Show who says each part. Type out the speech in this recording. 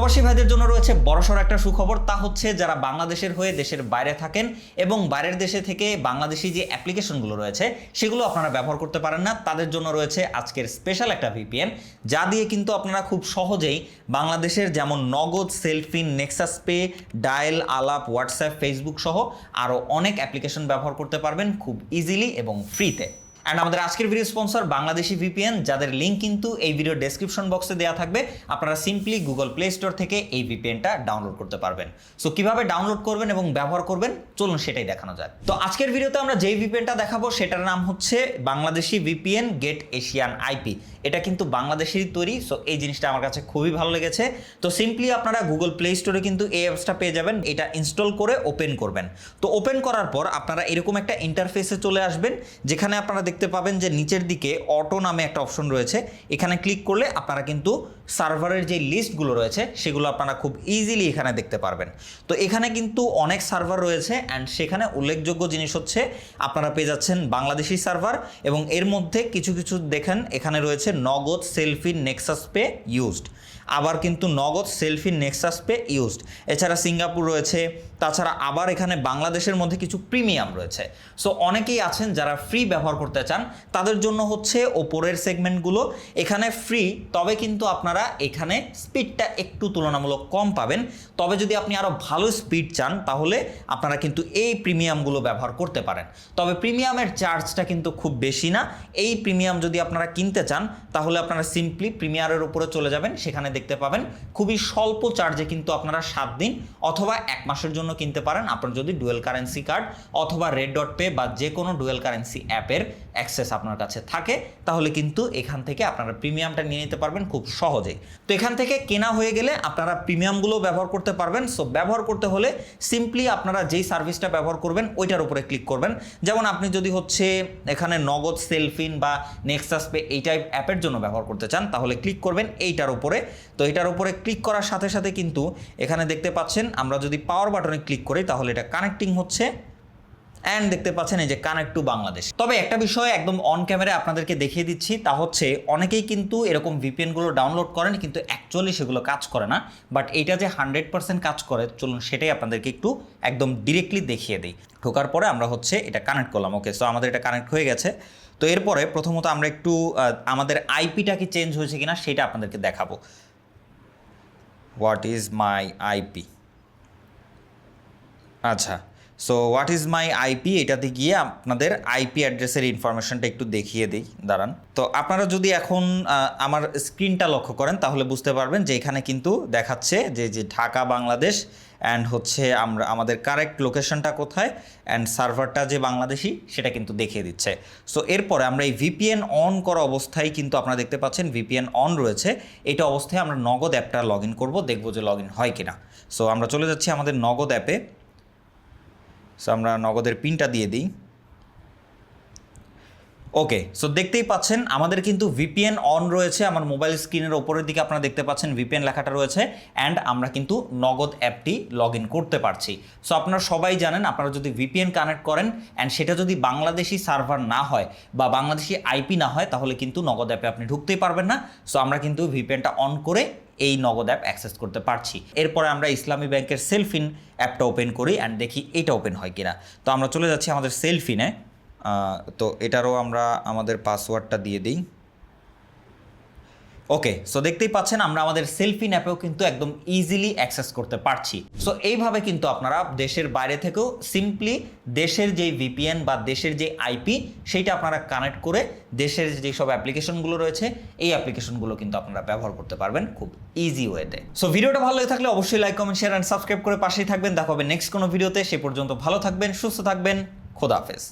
Speaker 1: প্রবাসী ভাইদের জন্য রয়েছে বড়সড় একটা সুখবর, তা হচ্ছে যারা বাংলাদেশের হয়ে দেশের বাইরে থাকেন এবং বাইরের দেশে থেকে বাংলাদেশি যে অ্যাপ্লিকেশনগুলো রয়েছে সেগুলো আপনারা ব্যবহার করতে পারেন না, তাদের জন্য রয়েছে আজকের স্পেশাল একটা ভিপিএন, যা দিয়ে কিন্তু আপনারা খুব সহজেই বাংলাদেশের যেমন নগদ, সেলফিন, নেক্সাস পে, ডায়াল, আলাপ, হোয়াটসঅ্যাপ, ফেসবুক সহ আরও অনেক অ্যাপ্লিকেশন ব্যবহার করতে পারবেন খুব ইজিলি এবং ফ্রিতে। অ্যান্ড আমাদের আজকের ভিডিও স্পন্সর বাংলাদেশি ভিপিএন, যাদের লিঙ্ক কিন্তু এই ভিডিও ডেসক্রিপশন বক্সে দেওয়া থাকবে। আপনারা সিম্পলি গুগল প্লে স্টোর থেকে এই ভিপিএনটা ডাউনলোড করতে পারবেন। সো কিভাবে ডাউনলোড করবেন এবং ব্যবহার করবেন চলুন সেটাই দেখানো যাক। তো আজকের ভিডিওতে আমরা যেই ভিপিএনটা দেখাবো সেটার নাম হচ্ছে Bangladeshi VPN get Asian IP. এটা কিন্তু বাংলাদেশেরই তৈরি। সো এই জিনিসটা আমার কাছে খুবই ভালো লেগেছে। তো সিম্পলি আপনারা গুগল প্লে স্টোরে কিন্তু এই অ্যাপসটা পেয়ে যাবেন। এটা ইনস্টল করে ওপেন করবেন। তো ওপেন করার পর আপনারা এরকম একটা ইন্টারফেসে চলে আসবেন, যেখানে আপনারা দেখতে পাবেন যে নিচের দিকে অটো নামে একটা অপশন রয়েছে। এখানে ক্লিক করলে আপনারা কিন্তু সার্ভারের যে লিস্টগুলো রয়েছে সেগুলো আপনারা খুব ইজিলি এখানে দেখতে পারবেন। তো এখানে কিন্তু অনেক সার্ভার রয়েছে অ্যান্ড সেখানে উল্লেখযোগ্য জিনিস হচ্ছে আপনারা পেয়ে যাচ্ছেন বাংলাদেশি সার্ভার, এবং এর মধ্যে কিছু কিছু দেখেন এখানে রয়েছে নগদ, সেলফিন, নেক্সাস পে ইউজড, আবার কিন্তু নগদ, সেলফিন, নেক্সাস পে ইউজড, এছাড়া সিঙ্গাপুর রয়েছে, তাছাড়া আবার এখানে বাংলাদেশের মধ্যে কিছু প্রিমিয়াম রয়েছে। সো অনেকেই আছেন যারা ফ্রি ব্যবহার করতে চান, তাদের জন্য হচ্ছে ওপরের সেগমেন্টগুলো এখানে ফ্রি, তবে কিন্তু আপনারা এখানে স্পিডটা একটু তুলনামূলক কম পাবেন। তবে যদি আপনি আরও ভালো স্পিড চান তাহলে আপনারা কিন্তু এই প্রিমিয়ামগুলো ব্যবহার করতে পারেন। তবে প্রিমিয়ামের চার্জটা কিন্তু খুব বেশি না। এই প্রিমিয়াম যদি আপনারা কিনতে চান তাহলে আপনারা সিম্পলি প্রিমিয়ারের উপরে চলে যাবেন, সেখানে দেখতে পাবেন খুবই স্বল্প চার্জে কিন্তু আপনারা 7 দিন অথবা 1 মাসের জন্য কিনতে পারেন। আপনার যদি ডুয়েল কারেন্সি কার্ড অথবা রেড ডট পে বা যে কোনো ডুয়েল কারেন্সি অ্যাপের অ্যাক্সেস আপনার কাছে থাকে তাহলে কিন্তু এখান থেকে আপনারা প্রিমিয়ামটা নিয়ে নিতে পারবেন খুব সহজেই। তো এখান থেকে কেনা হয়ে গেলে আপনারা প্রিমিয়ামগুলো ব্যবহার করতে পারবেন। সো ব্যবহার করতে হলে সিম্পলি আপনারা যেই সার্ভিসটা ব্যবহার করবেন ওইটার উপরে ক্লিক করবেন। যেমন আপনি যদি হচ্ছে এখানে নগদ, সেলফিন বা নেক্সাস পে এই টাইপ অ্যাপের জন্য ব্যবহার করতে চান তাহলে ক্লিক করবেন এইটার উপরে। তো এটার উপরে ক্লিক করার সাথে সাথে কিন্তু এখানে দেখতে পাচ্ছেন আমরা যদি পাওয়ার বাটনে ক্লিক করি তাহলে এটা কানেক্টিং হচ্ছে, অ্যান্ড দেখতে পাচ্ছেন এই যে কানেক্ট টু বাংলাদেশ। তবে একটা বিষয় একদম অন ক্যামেরায় আপনাদেরকে দেখিয়ে দিচ্ছি, তা হচ্ছে অনেকেই কিন্তু এরকম ভিপিএনগুলো ডাউনলোড করেন কিন্তু অ্যাকচুয়ালি সেগুলো কাজ করে না। বাট এটা যে 100% কাজ করে চলুন সেটাই আপনাদেরকে একটু একদম ডিরেক্টলি দেখিয়ে দিই। ঢোকার পরে আমরা হচ্ছে এটা কানেক্ট করলাম। ওকে, সো আমাদের এটা কানেক্ট হয়ে গেছে। তো এরপরে প্রথমত আমরা একটু আমাদের আইপিটা কি চেঞ্জ হয়েছে কিনা সেটা আপনাদেরকে দেখাবো। What is my IP? আচ্ছা, so what is my IP এটাতে গিয়ে আপনাদের আইপি অ্যাড্রেসের ইনফরমেশনটা একটু দেখিয়ে দিই, দাঁড়ান। তো আপনারা যদি এখন আমার স্ক্রিনটা লক্ষ্য করেন তাহলে বুঝতে পারবেন যে এখানে কিন্তু দেখাচ্ছে যে ঢাকা, বাংলাদেশ, অ্যান্ড হচ্ছে আমাদের কারেক্ট লোকেশনটা কোথায়, অ্যান্ড সার্ভারটা যে বাংলাদেশি সেটা কিন্তু দেখিয়ে দিচ্ছে। সো এরপরে আমরা এই ভিপিএন অন করা অবস্থায় কিন্তু আপনারা দেখতে পাচ্ছেন ভিপিএন অন রয়েছে। এটা অবস্থায় আমরা নগদ অ্যাপটা লগ ইন করবো, দেখবো যে লগ ইন হয় কিনা। সো আমরা চলে যাচ্ছি আমাদের নগদ অ্যাপে। সো আমরা নগদের পিনটা দিয়ে দিই। ওকে, সো দেখতেই পাচ্ছেন আমাদের কিন্তু ভিপিএন অন রয়েছে। আমার মোবাইল স্ক্রিনের ওপরের দিকে আপনারা দেখতে পাচ্ছেন ভিপিএন লেখাটা রয়েছে, অ্যান্ড আমরা কিন্তু নগদ অ্যাপটি লগ ইন করতে পারছি। সো আপনারা সবাই জানেন আপনারা যদি ভিপিএন কানেক্ট করেন অ্যান্ড সেটা যদি বাংলাদেশি সার্ভার না হয় বা বাংলাদেশি আইপি না হয় তাহলে কিন্তু নগদ অ্যাপে আপনি ঢুকতেই পারবেন না। সো আমরা কিন্তু ভিপিএনটা অন করে এই নগদ অ্যাপ অ্যাক্সেস করতে পারছি। এরপরে আমরা ইসলামী ব্যাংকের সেলফিন অ্যাপটা ওপেন করি অ্যান্ড দেখি এটা ওপেন হয় কিনা। তো আমরা চলে যাচ্ছি আমাদের সেলফিনে। তো এটারও আমরা আমাদের পাসওয়ার্ডটা দিয়ে দিই। ওকে, সো দেখতেই পাচ্ছেন আমরা আমাদের সেলফিন অ্যাপেও কিন্তু একদম ইজিলি অ্যাক্সেস করতে পারছি। সো এইভাবে কিন্তু আপনারা দেশের বাইরে থেকেও সিম্পলি দেশের যেই ভিপিএন বা দেশের যে আইপি সেইটা আপনারা কানেক্ট করে দেশের যেসব অ্যাপ্লিকেশনগুলো রয়েছে এই অ্যাপ্লিকেশনগুলো কিন্তু আপনারা ব্যবহার করতে পারবেন খুব ইজি ওয়েতে। সো ভিডিওটা ভালো লাগে থাকলে অবশ্যই like, comment, share and subscribe করে পাশেই থাকবেন। দেখা হবে নেক্সট কোনো ভিডিওতে। সে পর্যন্ত ভালো থাকবেন, সুস্থ থাকবেন। খোদা হাফেজ।